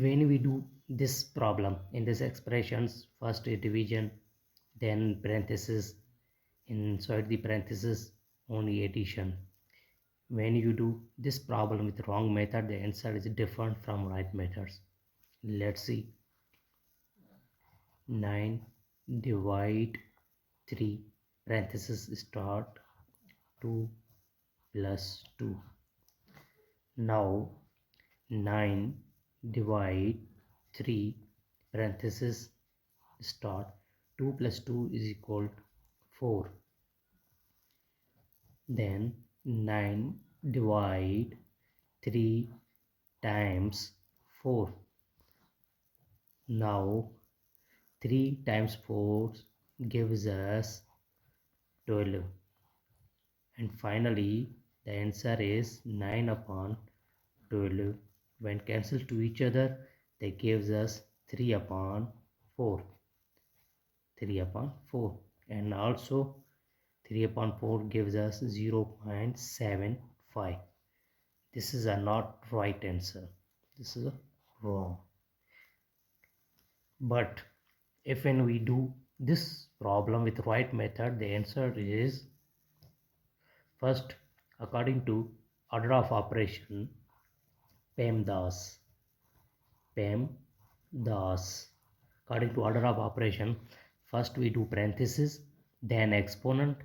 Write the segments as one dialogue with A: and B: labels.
A: when we do this problem in this expressions, first a division, then parenthesis, inside the parenthesis only addition. When you do this problem with wrong method, the answer is different from right methods. Let's see. 9 divide 3 parenthesis start 2 plus 2. Now 9 divide 3 parenthesis start 2 plus 2 is equal to 4. Then 9 divide 3 times 4. Now 3 times 4 gives us 12. And finally the answer is 9 upon 12. When cancelled to each other, they gives us 3 upon 4. 3 upon 4. And also 3 upon 4 gives us 0.75. This is a not right answer. This is a wrong. But if when we do this problem with right method, the answer is first according to order of operation PEMDAS. PEMDAS. According to order of operation, first we do parenthesis, then exponent,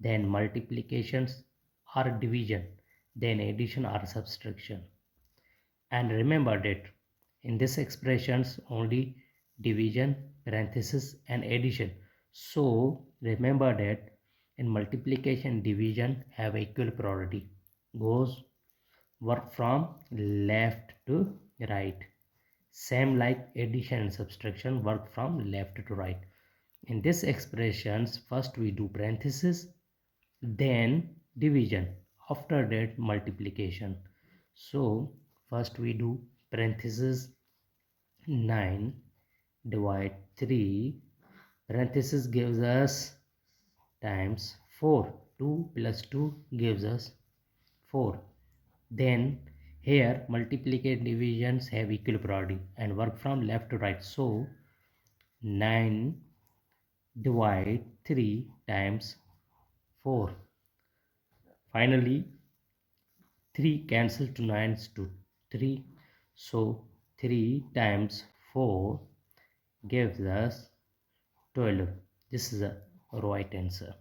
A: then multiplications or division, then addition or subtraction. And remember that in this expressions only division, parenthesis and addition. So remember that in multiplication, division have equal priority, goes work from left to right. Same like addition and subtraction, work from left to right. In this expressions, first we do parenthesis, then division, after that multiplication. So first we do parenthesis 9 divide 3 parenthesis gives us times 4. 2 plus 2 gives us 4. Then here multiplication divisions have equal priority and work from left to right. So 9 divide 3 times 4. Finally 3 cancel to 9 to 3. So 3 times 4 gives us 12. This is a right answer.